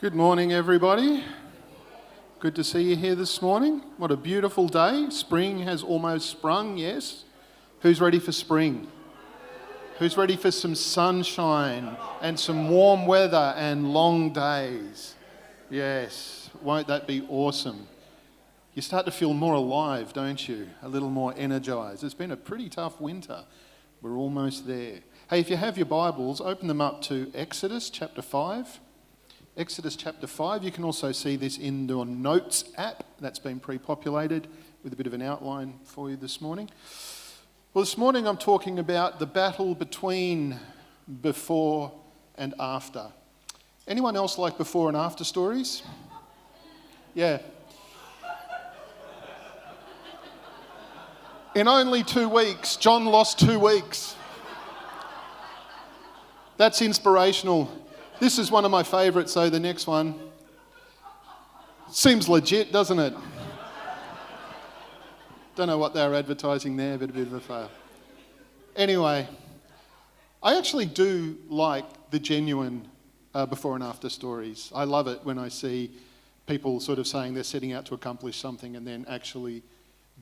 Good morning, everybody. Good to see you here this morning. What a beautiful day. Spring has almost sprung, yes? Who's ready for spring? Who's ready for some sunshine and some warm weather and long days? Yes, won't that be awesome? You start to feel more alive, don't you? A little more energized. It's been a pretty tough winter. We're almost there. Hey, if you have your Bibles, open them up to Exodus chapter 5. Exodus chapter 5, you can also see this in your notes app that's been pre-populated with a bit of an outline for you this morning. Well, this morning I'm talking about the battle between before and after. Anyone else like before and after stories? Yeah. In only 2 weeks, John lost 2 weeks. That's inspirational. This is one of my favourites, so the next one seems legit, doesn't it? Don't know what they were advertising there, but a bit of a fail. Anyway, I actually do like the genuine before and after stories. I love it when I see people sort of saying they're setting out to accomplish something and then actually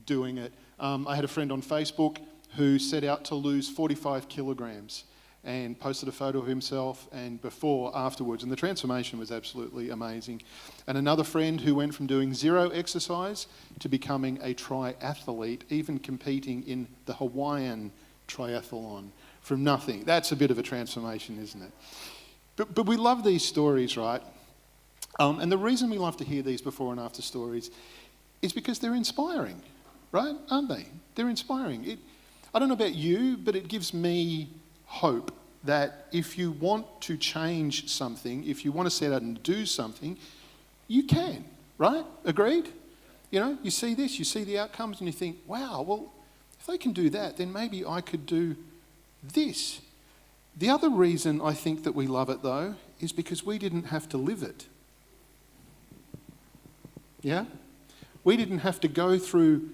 doing it. I had a friend on Facebook who set out to lose 45 kilograms. And posted a photo of himself and before, afterwards, and the transformation was absolutely amazing. And another friend who went from doing zero exercise to becoming a triathlete, even competing in the Hawaiian triathlon from nothing. That's a bit of a transformation, isn't it? But we love these stories, right? And the reason we love to hear these before and after stories is because they're inspiring, right? Aren't they? They're inspiring. I don't know about you, but it gives me hope that if you want to change something, if you want to set out and do something, you can, right? Agreed? You know, you see this, you see the outcomes and you think, wow, well, if they can do that, then maybe I could do this. The other reason I think that we love it, though, is because we didn't have to live it. Yeah? We didn't have to go through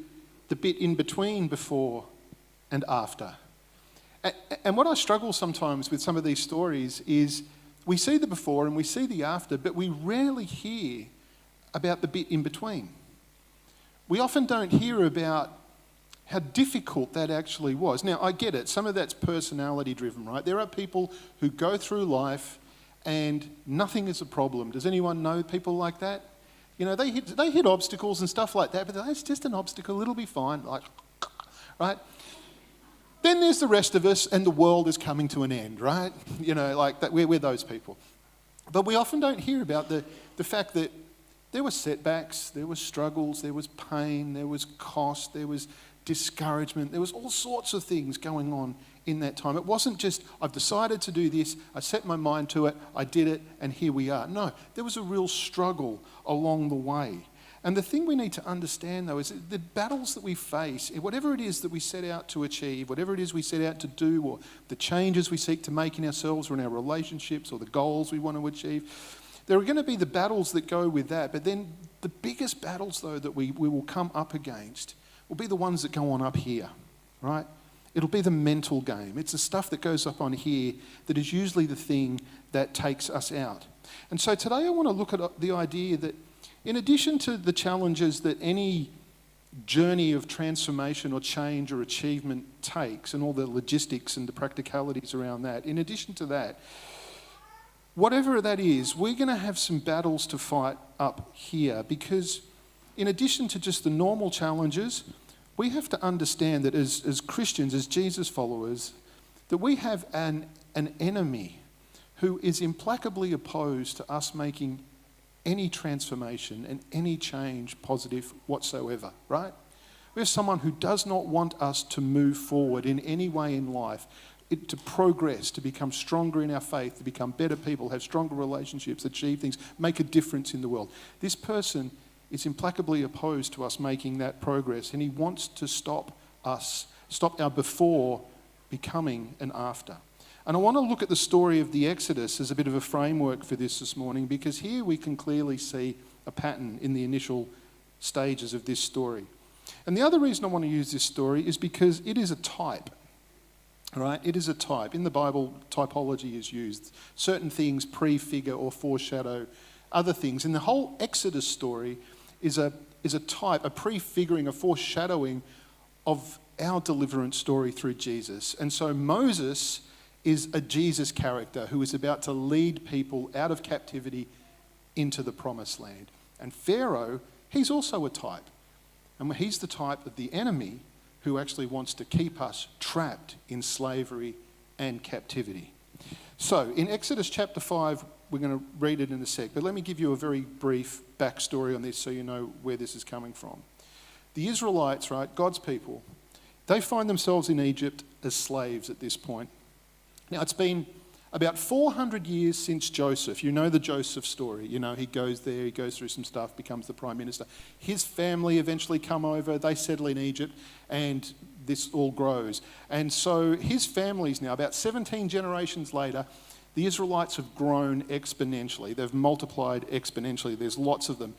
the bit in between before and after. And what I struggle sometimes with some of these stories is we see the before and we see the after, but we rarely hear about the bit in between. We often don't hear about how difficult that actually was. Now, I get it. Some of that's personality driven, right? There are people who go through life and nothing is a problem. Does anyone know people like that? You know, they hit obstacles and stuff like that, but it's just an obstacle. It'll be fine, like, right? Then there's the rest of us and the world is coming to an end, right? You know, like that, we're those people. But we often don't hear about the fact that there were setbacks, there was struggles, there was pain, there was cost, there was discouragement, there was all sorts of things going on in that time. It wasn't just, I've decided to do this, I set my mind to it, I did it, and here we are. No, there was a real struggle along the way. And the thing we need to understand, though, is that the battles that we face, whatever it is that we set out to achieve, whatever it is we set out to do, or the changes we seek to make in ourselves or in our relationships or the goals we want to achieve, there are going to be the battles that go with that. But then the biggest battles, though, that we will come up against will be the ones that go on up here, right? It'll be the mental game. It's the stuff that goes up on here that is usually the thing that takes us out. And so today I want to look at the idea that in addition to the challenges that any journey of transformation or change or achievement takes and all the logistics and the practicalities around that, in addition to that, whatever that is, we're going to have some battles to fight up here because in addition to just the normal challenges, we have to understand that as Christians, as Jesus followers, that we have an enemy who is implacably opposed to us making any transformation and any change positive whatsoever, right? We have someone who does not want us to move forward in any way in life, to progress, to become stronger in our faith, to become better people, have stronger relationships, achieve things, make a difference in the world. This person is implacably opposed to us making that progress, and he wants to stop our before becoming an after. And I want to look at the story of the Exodus as a bit of a framework for this morning, because here we can clearly see a pattern in the initial stages of this story. And the other reason I want to use this story is because it is a type, right? It is a type. In the Bible, typology is used. Certain things prefigure or foreshadow other things. And the whole Exodus story is a type, a prefiguring, a foreshadowing of our deliverance story through Jesus. And so Moses is a Jesus character who is about to lead people out of captivity into the promised land. And Pharaoh, he's also a type. And he's the type of the enemy who actually wants to keep us trapped in slavery and captivity. So in Exodus chapter 5, we're going to read it in a sec, but let me give you a very brief backstory on this so you know where this is coming from. The Israelites, right, God's people, they find themselves in Egypt as slaves at this point. Now, it's been about 400 years since Joseph. You know the Joseph story. You know, he goes there, he goes through some stuff, becomes the prime minister. His family eventually come over, they settle in Egypt, and this all grows. And so his family's now, about 17 generations later, the Israelites have grown exponentially. They've multiplied exponentially. There's lots of them.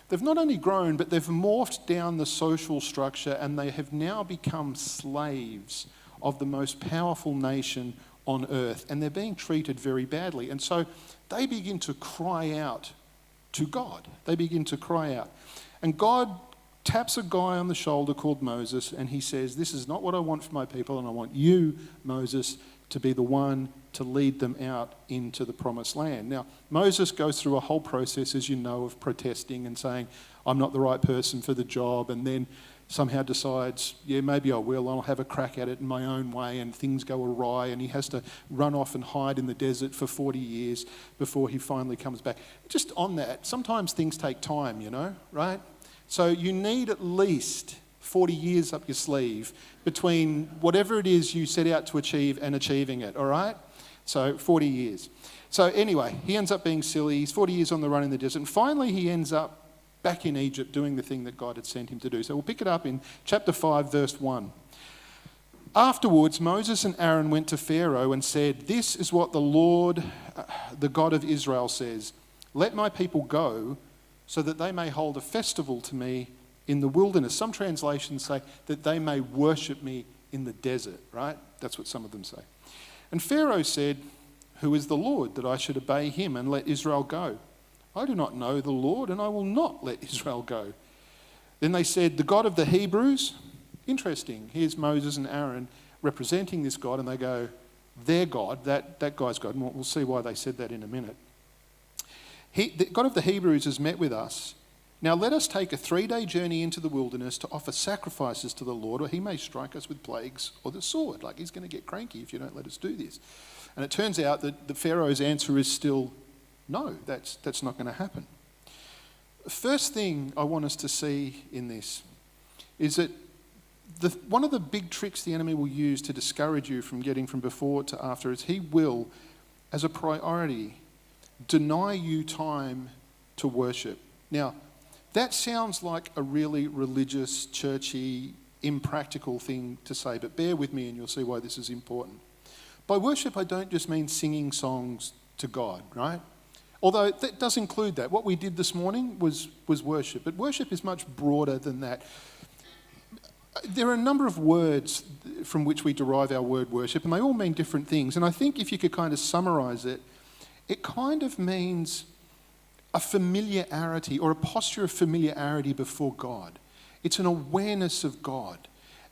They've not only grown, but they've morphed down the social structure, and they have now become slaves of the most powerful nation on earth, and they're being treated very badly. And so they begin to cry out to God. They begin to cry out. And God taps a guy on the shoulder called Moses, and he says, this is not what I want for my people, and I want you, Moses, to be the one to lead them out into the promised land. Now, Moses goes through a whole process, as you know, of protesting and saying, I'm not the right person for the job, and then somehow decides, yeah, maybe I will, I'll have a crack at it in my own way, and things go awry, and he has to run off and hide in the desert for 40 years before he finally comes back. Just on that, sometimes things take time, you know, right? So you need at least 40 years up your sleeve between whatever it is you set out to achieve and achieving it, all right? So 40 years. So anyway, he ends up being silly. He's 40 years on the run in the desert, and finally he ends up back in Egypt doing the thing that God had sent him to do. So we'll pick it up in chapter 5, verse 1. Afterwards, Moses and Aaron went to Pharaoh and said, this is what the Lord, the God of Israel says, let my people go so that they may hold a festival to me in the wilderness. Some translations say that they may worship me in the desert, right? That's what some of them say. And Pharaoh said, who is the Lord that I should obey him and let Israel go? I do not know the Lord, and I will not let Israel go. Then they said, the God of the Hebrews. Interesting. Here's Moses and Aaron representing this God, and they go, their God, that guy's God. And we'll see why they said that in a minute. The God of the Hebrews has met with us. Now let us take a 3-day journey into the wilderness to offer sacrifices to the Lord, or he may strike us with plagues or the sword. Like, he's going to get cranky if you don't let us do this. And it turns out that the Pharaoh's answer is still, no, that's not going to happen. The first thing I want us to see in this is that one of the big tricks the enemy will use to discourage you from getting from before to after is he will, as a priority, deny you time to worship. Now, that sounds like a really religious, churchy, impractical thing to say, but bear with me and you'll see why this is important. By worship, I don't just mean singing songs to God, right? Although that does include that. What we did this morning was worship, but worship is much broader than that. There are a number of words from which we derive our word worship, and they all mean different things. And I think if you could kind of summarise it, it kind of means a familiarity or a posture of familiarity before God. It's an awareness of God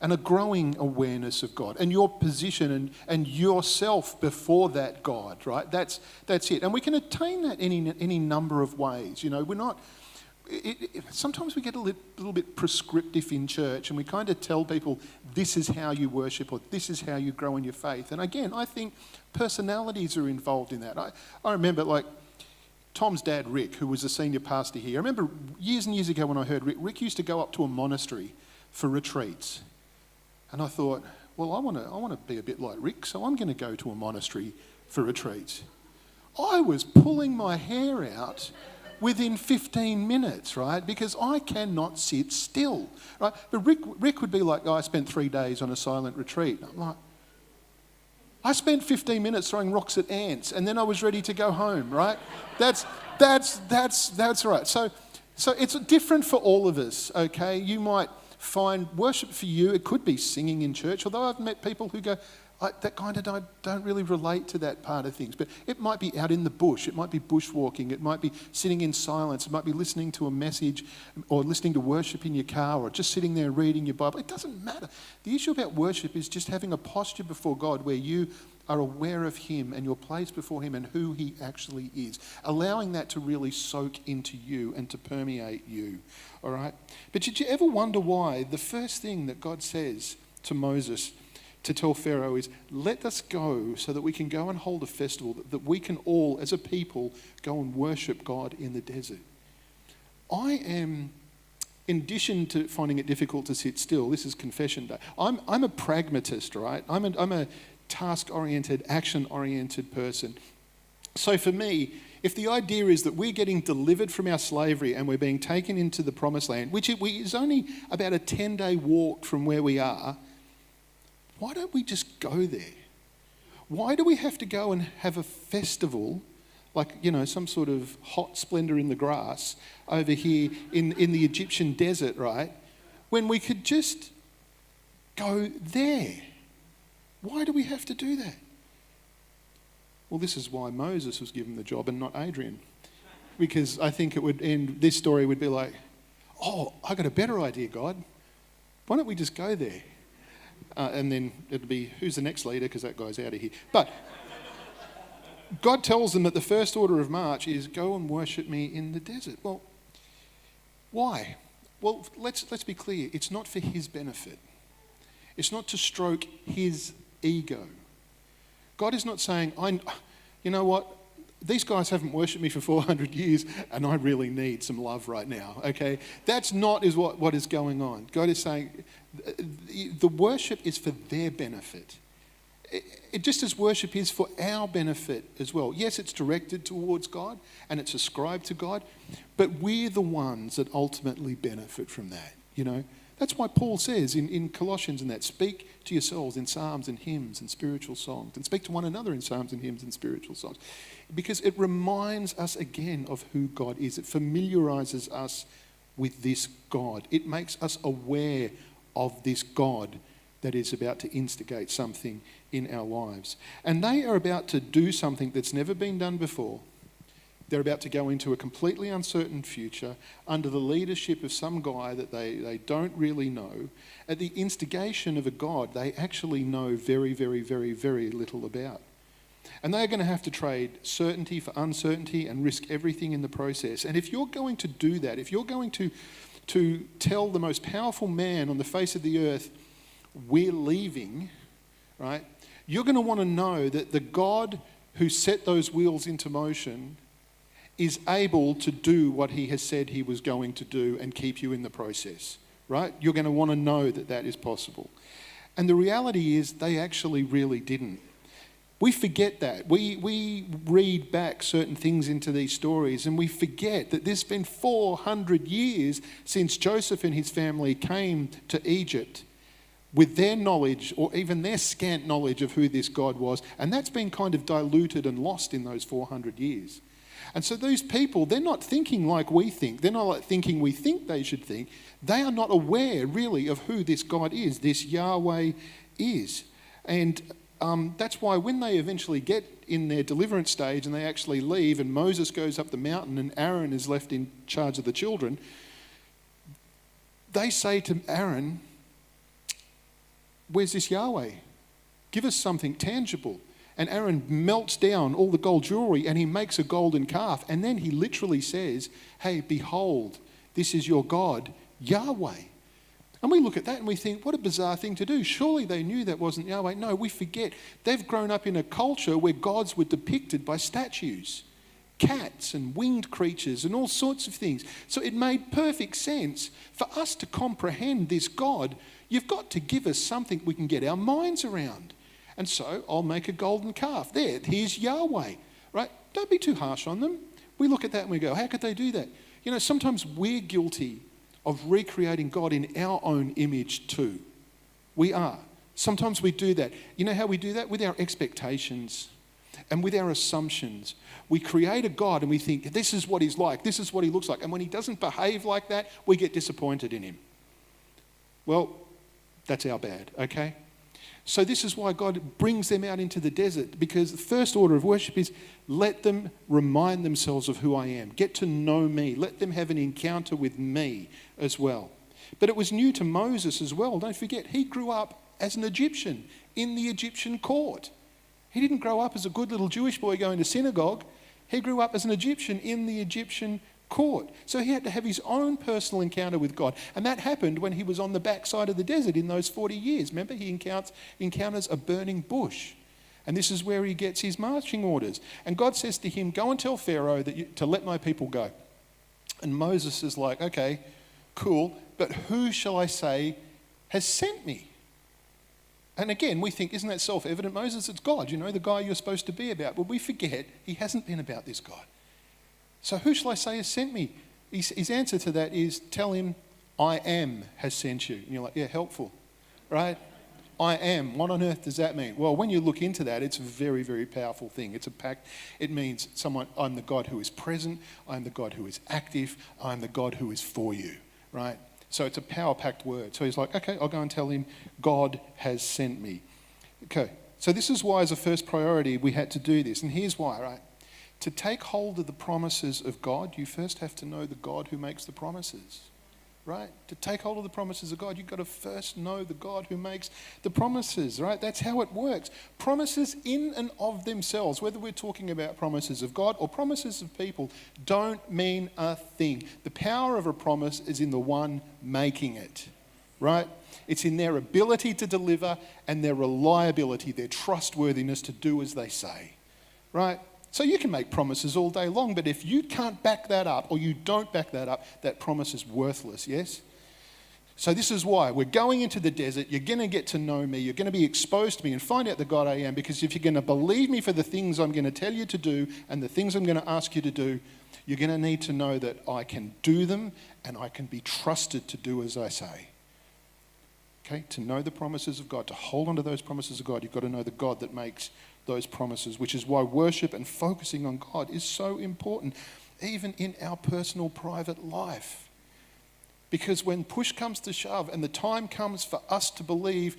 and a growing awareness of God and your position and yourself before that God, right? That's it. And we can attain that in any number of ways. You know, we're not... sometimes we get a little bit prescriptive in church and we kind of tell people this is how you worship or this is how you grow in your faith. And again, I think personalities are involved in that. I remember like Tom's dad, Rick, who was a senior pastor here. I remember years and years ago when I heard Rick used to go up to a monastery for retreats. And I thought, well, I want to be a bit like Rick, so I'm going to go to a monastery for retreats. I was pulling my hair out within 15 minutes, right? Because I cannot sit still, right? But Rick would be like, oh, I spent 3 days on a silent retreat. I'm like, I spent 15 minutes throwing rocks at ants, and then I was ready to go home, right? That's right. So it's different for all of us, okay? You might find worship for you, it could be singing in church, although I've met people who go, that kind of don't really relate to that part of things. But it might be out in the bush. It might be bushwalking. It might be sitting in silence. It might be listening to a message or listening to worship in your car or just sitting there reading your Bible. It doesn't matter. The issue about worship is just having a posture before God where you are aware of him and your place before him and who he actually is. Allowing that to really soak into you and to permeate you. All right? But did you ever wonder why the first thing that God says to Moses to tell Pharaoh is, let us go so that we can go and hold a festival, that we can all, as a people, go and worship God in the desert? I am, in addition to finding it difficult to sit still, this is confession day, I'm a pragmatist, right? I'm a task-oriented, action-oriented person. So for me, if the idea is that we're getting delivered from our slavery and we're being taken into the promised land, which is only about a 10-day walk from where we are, why don't we just go there? Why do we have to go and have a festival, like, some sort of hot splendor in the grass over here in the Egyptian desert, right? When we could just go there. Why do we have to do that? Well, this is why Moses was given the job and not Adrian. Because I think it would end, this story would be like, oh, I got a better idea, God. Why don't we just go there? And then it'll be, who's the next leader? Because that guy's out of here. But God tells them that the first order of march is go and worship me in the desert. Well, why? Well, let's be clear. It's not for his benefit. It's not to stroke his ego. God is not saying, you know what? These guys haven't worshipped me for 400 years and I really need some love right now, okay? That's not what is going on. God is saying the worship is for their benefit. It just as worship is for our benefit as well. Yes, it's directed towards God and it's ascribed to God, but we're the ones that ultimately benefit from that, That's why Paul says in Colossians and that, speak to yourselves in psalms and hymns and spiritual songs, and speak to one another in psalms and hymns and spiritual songs. Because it reminds us again of who God is. It familiarises us with this God. It makes us aware of this God that is about to instigate something in our lives. And they are about to do something that's never been done before. They're about to go into a completely uncertain future under the leadership of some guy that they don't really know, at the instigation of a God they actually know very, very, very, very little about. And they're going to have to trade certainty for uncertainty and risk everything in the process. And if you're going to do that, if you're going to tell the most powerful man on the face of the earth, we're leaving, right? You're going to want to know that the God who set those wheels into motion is able to do what he has said he was going to do and keep you in the process, right? You're going to want to know that that is possible. And the reality is they actually really didn't. We forget that. We read back certain things into these stories and we forget that there's been 400 years since Joseph and his family came to Egypt with their knowledge or even their scant knowledge of who this God was, and that's been kind of diluted and lost in those 400 years. And so these people, they're not thinking like we think. They're not like thinking we think they should think. They are not aware really of who this God is, this Yahweh is. And that's why when they eventually get in their deliverance stage and they actually leave and Moses goes up the mountain and Aaron is left in charge of the children, they say to Aaron, where's this Yahweh? Give us something tangible. And Aaron melts down all the gold jewelry and he makes a golden calf. And then he literally says, hey, behold, this is your God, Yahweh. And we look at that and we think, what a bizarre thing to do. Surely they knew that wasn't Yahweh. No, we forget. They've grown up in a culture where gods were depicted by statues, cats and winged creatures and all sorts of things. So it made perfect sense for us to comprehend this God. You've got to give us something we can get our minds around. And so I'll make a golden calf. There, here's Yahweh, right? Don't be too harsh on them. We look at that and we go, how could they do that? Sometimes we're guilty of recreating God in our own image too. We are. Sometimes we do that. You know how we do that? With our expectations and with our assumptions. We create a God and we think, this is what he's like, this is what he looks like. And when he doesn't behave like that, we get disappointed in him. Well, that's our bad, okay? So this is why God brings them out into the desert, because the first order of worship is let them remind themselves of who I am. Get to know me. Let them have an encounter with me as well. But it was new to Moses as well. Don't forget, he grew up as an Egyptian in the Egyptian court. He didn't grow up as a good little Jewish boy going to synagogue. He grew up as an Egyptian in the Egyptian court. So he had to have his own personal encounter with God. And that happened when he was on the backside of the desert in those 40 years. Remember, he encounters a burning bush. And this is where he gets his marching orders. And God says to him, go and tell Pharaoh to let my people go. And Moses is like, okay, cool, but who shall I say has sent me? And again, we think, isn't that self-evident, Moses? It's God, the guy you're supposed to be about. But we forget he hasn't been about this God. So who shall I say has sent me? His answer to that is, tell him, I am has sent you. And you're like, yeah, helpful, right? I am. What on earth does that mean? Well, when you look into that, it's a very, very powerful thing. It's a pact. It means I'm the God who is present. I'm the God who is active. I'm the God who is for you, right? So it's a power-packed word. So he's like, okay, I'll go and tell him God has sent me. Okay, so this is why as a first priority we had to do this. And here's why, right? To take hold of the promises of God, you first have to know the God who makes the promises, right? To take hold of the promises of God, you've got to first know the God who makes the promises, right? That's how it works. Promises in and of themselves, whether we're talking about promises of God or promises of people, don't mean a thing. The power of a promise is in the one making it, right? It's in their ability to deliver and their reliability, their trustworthiness to do as they say, right? So you can make promises all day long, but if you can't back that up or you don't back that up, that promise is worthless, yes? So this is why we're going into the desert. You're going to get to know me. You're going to be exposed to me and find out the God I am, because if you're going to believe me for the things I'm going to tell you to do and the things I'm going to ask you to do, you're going to need to know that I can do them and I can be trusted to do as I say. Okay? To know the promises of God, to hold on to those promises of God, you've got to know the God that makes those promises, which is why worship and focusing on God is so important, even in our personal private life. Because when push comes to shove and the time comes for us to believe,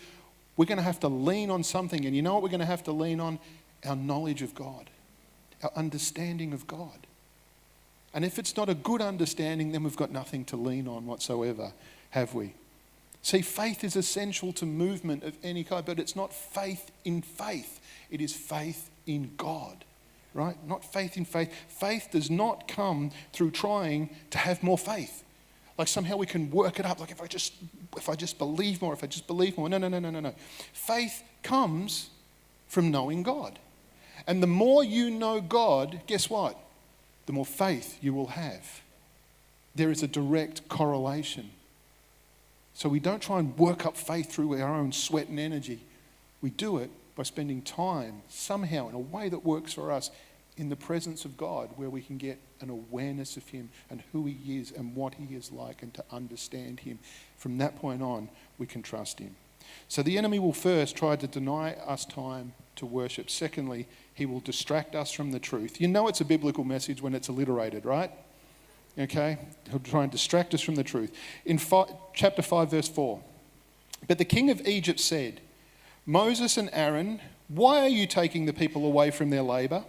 we're going to have to lean on something. And you know what we're going to have to lean on? Our knowledge of God, our understanding of God. And if it's not a good understanding, then we've got nothing to lean on whatsoever, have we? See, faith is essential to movement of any kind, but it's not faith in faith. It is faith in God, right? Not faith in faith. Faith does not come through trying to have more faith. Like somehow we can work it up. Like if I just believe more, if I just believe more. No. Faith comes from knowing God. And the more you know God, guess what? The more faith you will have. There is a direct correlation. So we don't try and work up faith through our own sweat and energy. We do it by spending time somehow in a way that works for us in the presence of God, where we can get an awareness of him and who he is and what he is like, and to understand him. From that point on, we can trust him. So the enemy will first try to deny us time to worship. Secondly, he will distract us from the truth. You know it's a biblical message when it's alliterated, right? Okay? He'll try and distract us from the truth. In chapter 5, verse 4, but the king of Egypt said, Moses and Aaron, why are you taking the people away from their labour?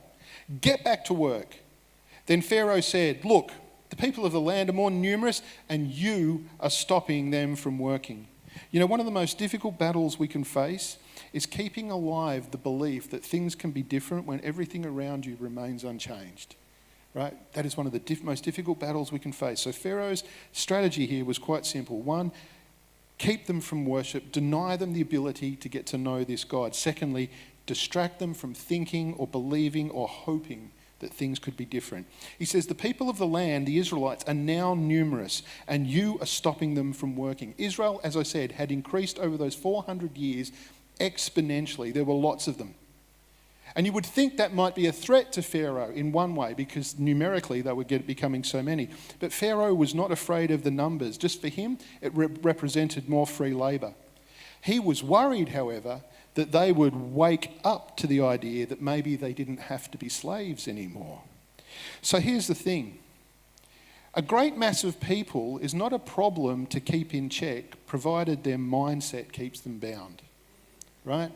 Get back to work. Then Pharaoh said, look, the people of the land are more numerous and you are stopping them from working. You know, one of the most difficult battles we can face is keeping alive the belief that things can be different when everything around you remains unchanged. Right? That is one of the most difficult battles we can face. So Pharaoh's strategy here was quite simple. One, keep them from worship, deny them the ability to get to know this God. Secondly, distract them from thinking or believing or hoping that things could be different. He says, the people of the land, the Israelites, are now numerous and you are stopping them from working. Israel, as I said, had increased over those 400 years exponentially. There were lots of them. And you would think that might be a threat to Pharaoh in one way, because numerically they were becoming so many. But Pharaoh was not afraid of the numbers. Just for him, it represented more free labour. He was worried, however, that they would wake up to the idea that maybe they didn't have to be slaves anymore. So here's the thing. A great mass of people is not a problem to keep in check, provided their mindset keeps them bound. right?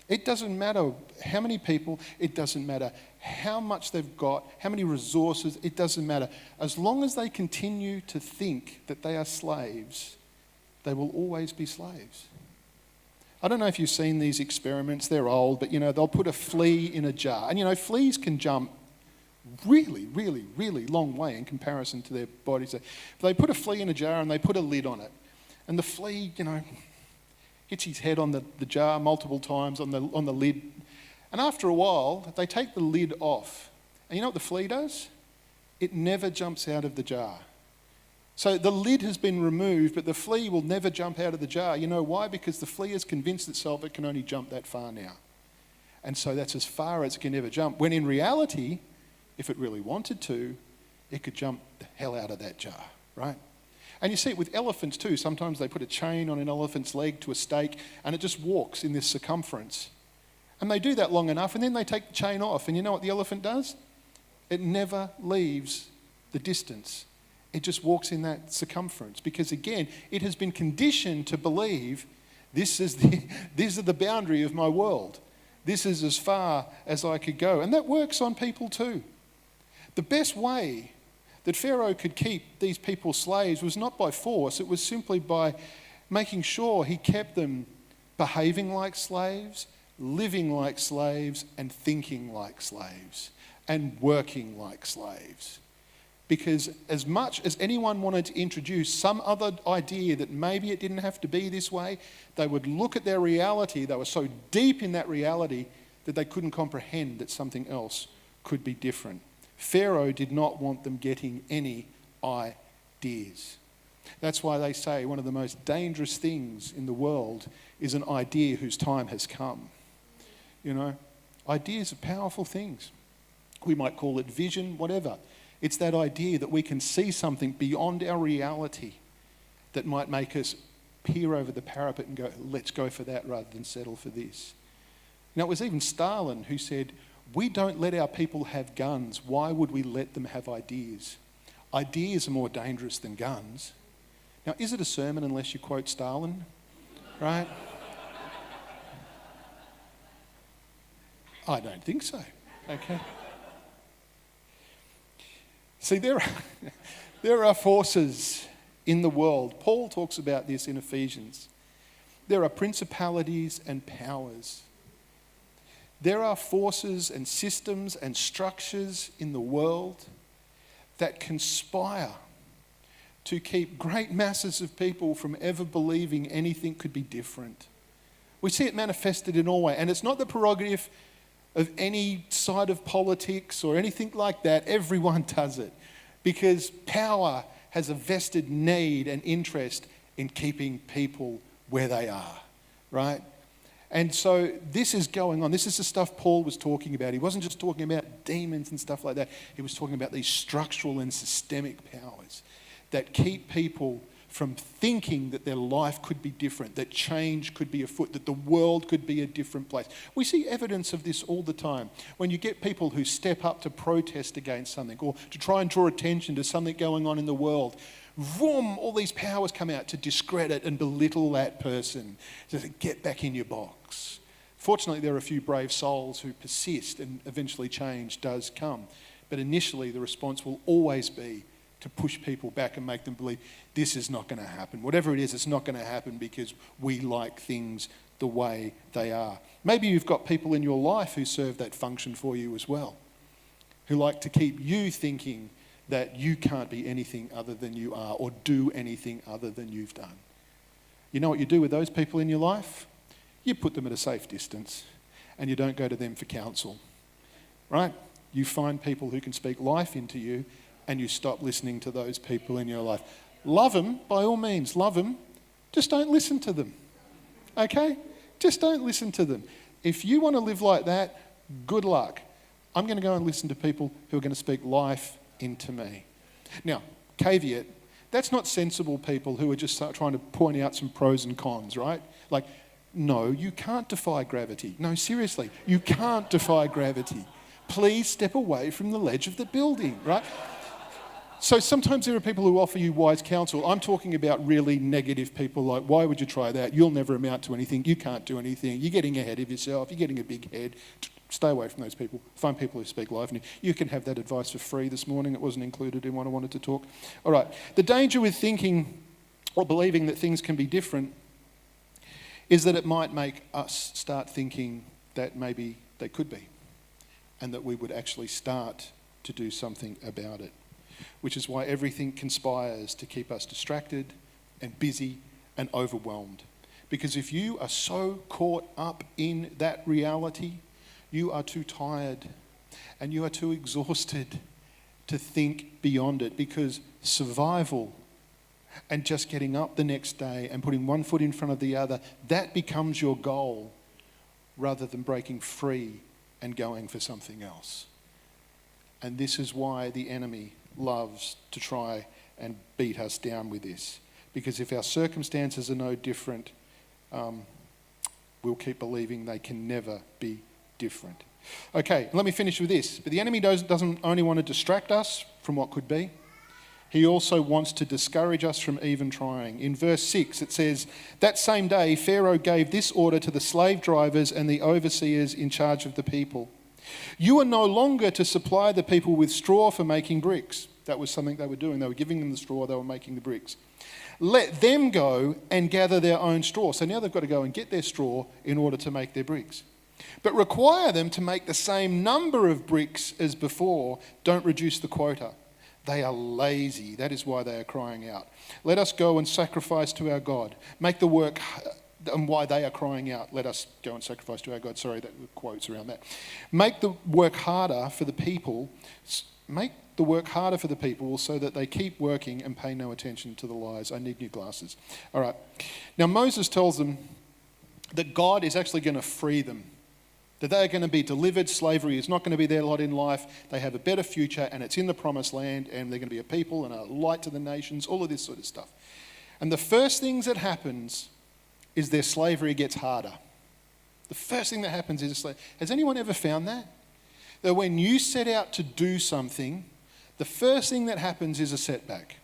It doesn't matter how many people, it doesn't matter how much they've got, how many resources, it doesn't matter. As long as they continue to think that they are slaves, they will always be slaves. I don't know if you've seen these experiments, they're old, but they'll put a flea in a jar. And fleas can jump really, really, really long way in comparison to their bodies. But they put a flea in a jar and they put a lid on it. And the flea, hits his head on the jar multiple times on the lid. And after a while, they take the lid off. And you know what the flea does? It never jumps out of the jar. So the lid has been removed, but the flea will never jump out of the jar. You know why? Because the flea has convinced itself it can only jump that far now. And so that's as far as it can ever jump. When in reality, if it really wanted to, it could jump the hell out of that jar, right? And you see it with elephants too. Sometimes they put a chain on an elephant's leg to a stake and it just walks in this circumference. And they do that long enough and then they take the chain off. And you know what the elephant does? It never leaves the distance. It just walks in that circumference because, again, it has been conditioned to believe this is the boundary of my world. This is as far as I could go. And that works on people too. The best way that Pharaoh could keep these people slaves was not by force, it was simply by making sure he kept them behaving like slaves, living like slaves, and thinking like slaves, and working like slaves. Because as much as anyone wanted to introduce some other idea that maybe it didn't have to be this way, they would look at their reality, they were so deep in that reality that they couldn't comprehend that something else could be different. Pharaoh did not want them getting any ideas. That's why they say one of the most dangerous things in the world is an idea whose time has come. Ideas are powerful things. We might call it vision, whatever. It's that idea that we can see something beyond our reality that might make us peer over the parapet and go, let's go for that rather than settle for this. It was even Stalin who said, we don't let our people have guns. Why would we let them have ideas? Ideas are more dangerous than guns. Now, is it a sermon unless you quote Stalin? Right? I don't think so. Okay. See, there are forces in the world. Paul talks about this in Ephesians. There are principalities and powers. There are forces and systems and structures in the world that conspire to keep great masses of people from ever believing anything could be different. We see it manifested in all ways, and it's not the prerogative of any side of politics or anything like that. Everyone does it because power has a vested need and interest in keeping people where they are, right? And so this is going on. This is the stuff Paul was talking about. He wasn't just talking about demons and stuff like that. He was talking about these structural and systemic powers that keep people from thinking that their life could be different, that change could be afoot, that the world could be a different place. We see evidence of this all the time. When you get people who step up to protest against something or to try and draw attention to something going on in the world, vroom, all these powers come out to discredit and belittle that person, to get back in your box. Fortunately, there are a few brave souls who persist and eventually change does come. But initially, the response will always be to push people back and make them believe this is not going to happen. Whatever it is, it's not going to happen because we like things the way they are. Maybe you've got people in your life who serve that function for you as well, who like to keep you thinking that you can't be anything other than you are or do anything other than you've done. You know what you do with those people in your life? You put them at a safe distance and you don't go to them for counsel, right? You find people who can speak life into you and you stop listening to those people in your life. Love them, by all means, love them. Just don't listen to them, okay? Just don't listen to them. If you want to live like that, good luck. I'm going to go and listen to people who are going to speak life into me. Now, caveat, that's not sensible people who are just trying to point out some pros and cons, right? Like, no, you can't defy gravity. No, seriously, you can't defy gravity. Please step away from the ledge of the building, right? So sometimes there are people who offer you wise counsel. I'm talking about really negative people like, why would you try that? You'll never amount to anything. You can't do anything. You're getting ahead of yourself. You're getting a big head. Stay away from those people. Find people who speak life. And you can have that advice for free this morning. It wasn't included in what I wanted to talk. All right. The danger with thinking or believing that things can be different is that it might make us start thinking that maybe they could be and that we would actually start to do something about it. Which is why everything conspires to keep us distracted and busy and overwhelmed. Because if you are so caught up in that reality, you are too tired and you are too exhausted to think beyond it, because survival and just getting up the next day and putting one foot in front of the other, that becomes your goal rather than breaking free and going for something else. And this is why the enemy loves to try and beat us down with this. Because if our circumstances are no different, we'll keep believing they can never be different. Okay, let me finish with this. But the enemy doesn't only want to distract us from what could be, he also wants to discourage us from even trying. In verse 6 it says, "That same day Pharaoh gave this order to the slave drivers and the overseers in charge of the people. You are no longer to supply the people with straw for making bricks." That was something they were doing. They were giving them the straw, they were making the bricks. "Let them go and gather their own straw." So now they've got to go and get their straw in order to make their bricks. "But require them to make the same number of bricks as before. Don't reduce the quota. They are lazy. That is why they are crying out. Let us go and sacrifice to our God. Make the work..." And why they are crying out, "Let us go and sacrifice to our God." Sorry, that quotes around that. "Make the work harder for the people. Make the work harder for the people so that they keep working and pay no attention to the lies." I need new glasses. All right. Now Moses tells them that God is actually going to free them. That they are going to be delivered. Slavery is not going to be their lot in life. They have a better future and it's in the promised land and they're going to be a people and a light to the nations, all of this sort of stuff. And the first things that happens is their slavery gets harder. The first thing that happens is, has anyone ever found that? That when you set out to do something, the first thing that happens is a setback.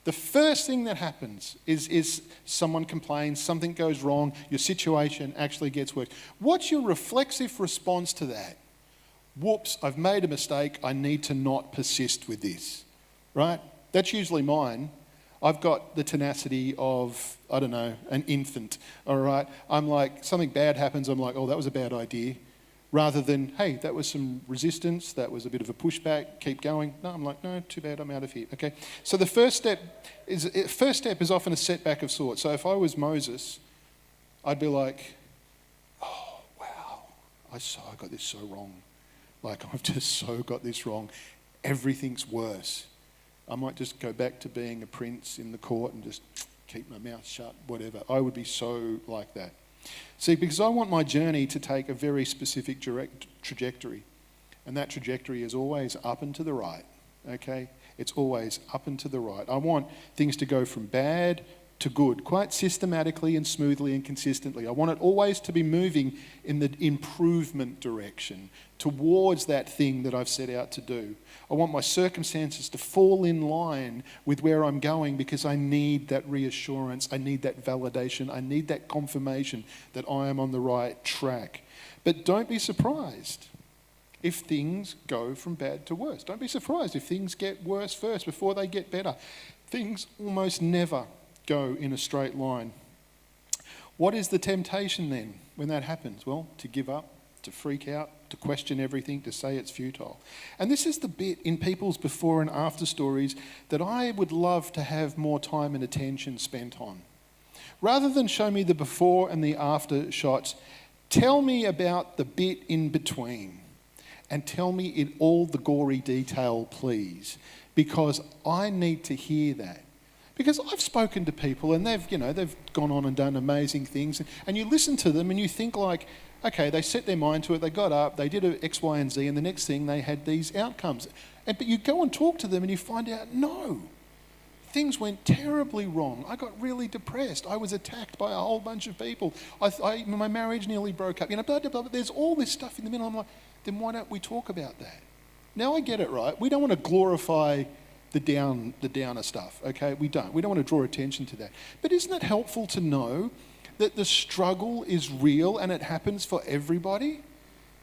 The first thing that happens is someone complains, something goes wrong, your situation actually gets worse. What's your reflexive response to that? Whoops, I've made a mistake, I need to not persist with this, right? That's usually mine. I've got the tenacity of, I don't know, an infant, all right? I'm like, something bad happens, I'm like, oh, that was a bad idea. Rather than, hey, that was some resistance, that was a bit of a pushback, keep going. No, I'm like, no, too bad, I'm out of here, okay? So the first step is often a setback of sorts. So if I was Moses, I'd be like, oh, wow, I got this so wrong. Like, I've just so got this wrong. Everything's worse. I might just go back to being a prince in the court and just keep my mouth shut, whatever. I would be so like that. See, because I want my journey to take a very specific trajectory. And that trajectory is always up and to the right, okay? It's always up and to the right. I want things to go from bad to good, quite systematically and smoothly and consistently. I want it always to be moving in the improvement direction, towards that thing that I've set out to do. I want my circumstances to fall in line with where I'm going, because I need that reassurance, I need that validation, I need that confirmation that I am on the right track. But don't be surprised if things go from bad to worse. Don't be surprised if things get worse first before they get better. Things almost never go in a straight line. What is the temptation then when that happens? Well, to give up, to freak out, to question everything, to say it's futile. And this is the bit in people's before and after stories that I would love to have more time and attention spent on. Rather than show me the before and the after shots, tell me about the bit in between. And tell me in all the gory detail, please. Because I need to hear that. Because I've spoken to people and they've gone on and done amazing things, and you listen to them and you think like, okay, they set their mind to it, they got up, they did a X, Y, and Z, and the next thing they had these outcomes. But you go and talk to them and you find out, no, things went terribly wrong. I got really depressed. I was attacked by a whole bunch of people. My marriage nearly broke up. Blah, blah, blah. There's all this stuff in the middle. I'm like, then why don't we talk about that? Now I get it, right? We don't want to glorify the downer stuff, okay? We don't want to draw attention to that. But isn't it helpful to know that the struggle is real and it happens for everybody?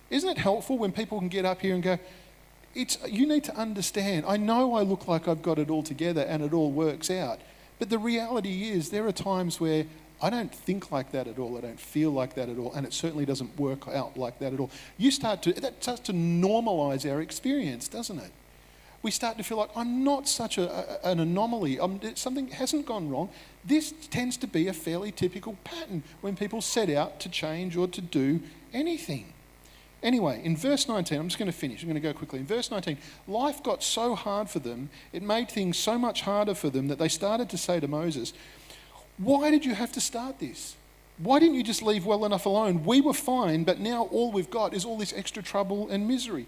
Isn't it helpful when people can get up here and go, you need to understand, I know I look like I've got it all together and it all works out, but the reality is there are times where I don't think like that at all, I don't feel like that at all, and it certainly doesn't work out like that at all. That starts to normalise our experience, doesn't it? We start to feel like I'm not such an anomaly, something hasn't gone wrong. This tends to be a fairly typical pattern when people set out to change or to do anything. Anyway, in verse 19, I'm just going to finish, I'm going to go quickly. In verse 19, life got so hard for them, it made things so much harder for them that they started to say to Moses, why did you have to start this? Why didn't you just leave well enough alone? We were fine, but now all we've got is all this extra trouble and misery.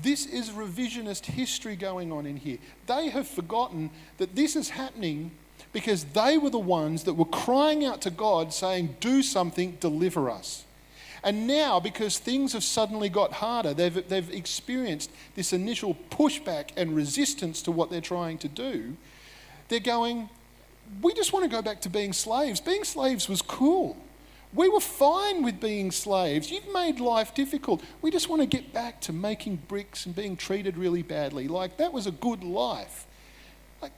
This is revisionist history going on in here. They have forgotten that this is happening because they were the ones that were crying out to God saying, do something, deliver us. And now, because things have suddenly got harder, they've experienced this initial pushback and resistance to what they're trying to do, they're going, we just want to go back to being slaves. Being slaves was cool. We were fine with being slaves. You've made life difficult. We just want to get back to making bricks and being treated really badly. Like, that was a good life. Like,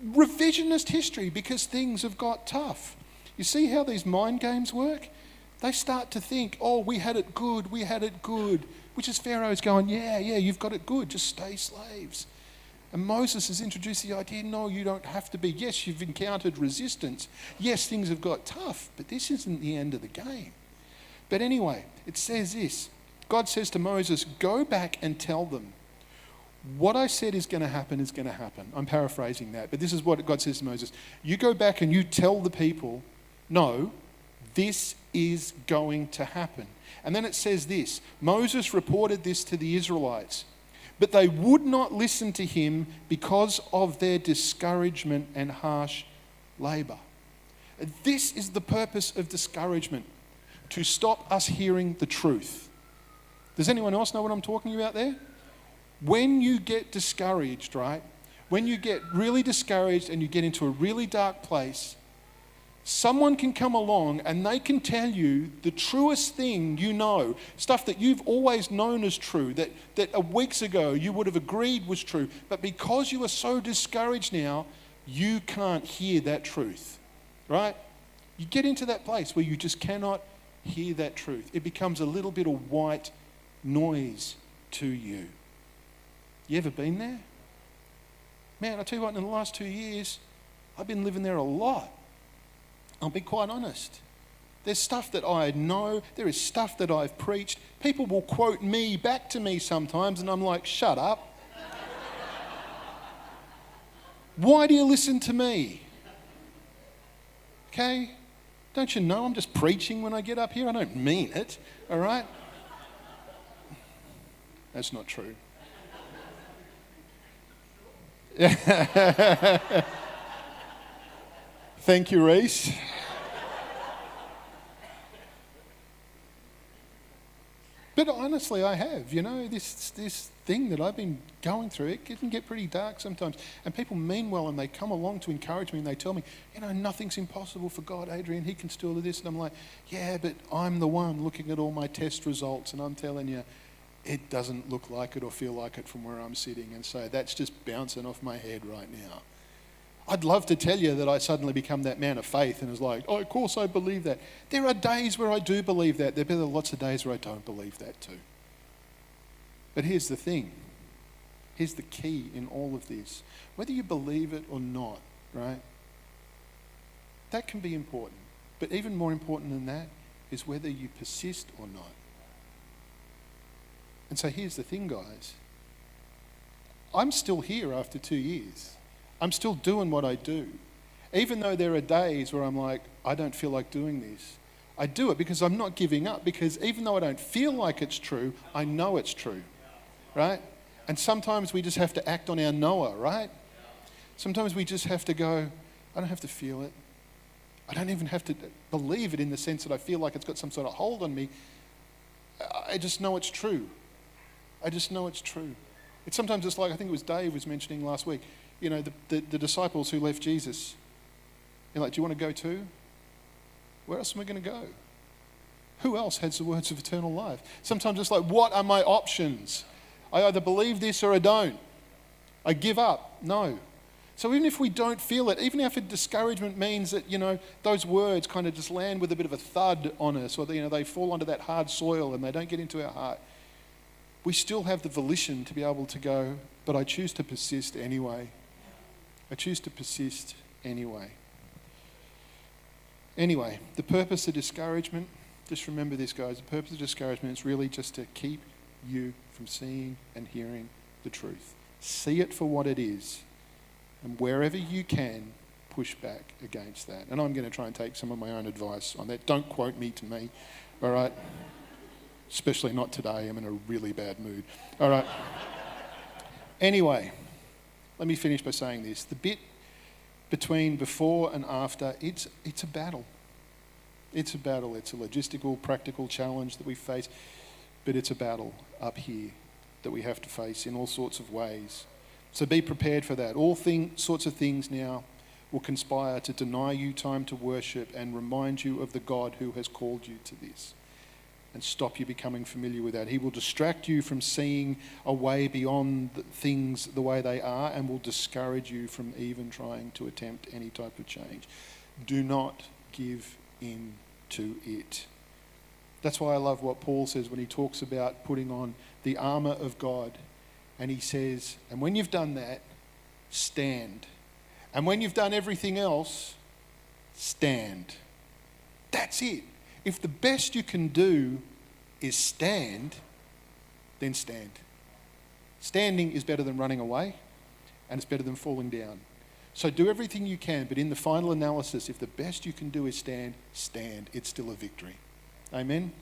revisionist history because things have got tough. You see how these mind games work? They start to think, oh, we had it good, which is Pharaoh's going, yeah, you've got it good, just stay slaves. And Moses has introduced the idea, no, you don't have to be. Yes, you've encountered resistance. Yes, things have got tough, but this isn't the end of the game. But anyway, it says this. God says to Moses, go back and tell them, what I said is going to happen is going to happen. I'm paraphrasing that, but this is what God says to Moses. You go back and you tell the people, no, this is going to happen. And then it says this, Moses reported this to the Israelites, but they would not listen to him because of their discouragement and harsh labour. This is the purpose of discouragement, to stop us hearing the truth. Does anyone else know what I'm talking about there? When you get discouraged, right? When you get really discouraged and you get into a really dark place, someone can come along and they can tell you the truest thing you know, stuff that you've always known as true, that weeks ago you would have agreed was true, but because you are so discouraged now, you can't hear that truth, right? You get into that place where you just cannot hear that truth. It becomes a little bit of white noise to you. You ever been there? Man, I tell you what, in the last 2 years, I've been living there a lot. I'll be quite honest. There's stuff that I know, there is stuff that I've preached. People will quote me back to me sometimes and I'm like, shut up. Why do you listen to me? Okay? Don't you know I'm just preaching when I get up here? I don't mean it, all right? That's not true. Thank you, Reese. But honestly, I have. You know, this thing that I've been going through, it can get pretty dark sometimes. And people mean well and they come along to encourage me and they tell me, you know, nothing's impossible for God, Adrian. He can still do this. And I'm like, yeah, but I'm the one looking at all my test results and I'm telling you, it doesn't look like it or feel like it from where I'm sitting. And so that's just bouncing off my head right now. I'd love to tell you that I suddenly become that man of faith and is like, oh, of course I believe that. There are days where I do believe that. There are lots of days where I don't believe that too. But here's the thing. Here's the key in all of this. Whether you believe it or not, right? That can be important. But even more important than that is whether you persist or not. And so here's the thing, guys. I'm still here after 2 years. I'm still doing what I do. Even though there are days where I'm like, I don't feel like doing this. I do it because I'm not giving up, because even though I don't feel like it's true, I know it's true, right? And sometimes we just have to act on our knower, right? Sometimes we just have to go, I don't have to feel it. I don't even have to believe it in the sense that I feel like it's got some sort of hold on me. I just know it's true. I just know it's true. It's sometimes it's like, I think it was Dave was mentioning last week, the disciples who left Jesus. You're like, do you want to go too? Where else am I going to go? Who else has the words of eternal life? Sometimes it's like, what are my options? I either believe this or I don't. I give up. No. So even if we don't feel it, even if discouragement means that, those words kind of just land with a bit of a thud on us, or they fall onto that hard soil and they don't get into our heart, we still have the volition to be able to go, but I choose to persist anyway. I choose to persist anyway. Anyway, the purpose of discouragement, just remember this, guys, the purpose of discouragement is really just to keep you from seeing and hearing the truth. See it for what it is, and wherever you can, push back against that. And I'm going to try and take some of my own advice on that. Don't quote me to me, all right? Especially not today. I'm in a really bad mood. All right. Anyway, let me finish by saying this. The bit between before and after, it's a battle. It's a battle. It's a logistical, practical challenge that we face, but it's a battle up here that we have to face in all sorts of ways. So be prepared for that. All sorts of things now will conspire to deny you time to worship and remind you of the God who has called you to this, and stop you becoming familiar with that. He will distract you from seeing a way beyond things the way they are, and will discourage you from even trying to attempt any type of change. Do not give in to it. That's why I love what Paul says when he talks about putting on the armour of God. And he says, and when you've done that, stand. And when you've done everything else, stand. That's it. If the best you can do is stand, then stand. Standing is better than running away, and it's better than falling down. So do everything you can, but in the final analysis, if the best you can do is stand, stand. It's still a victory. Amen?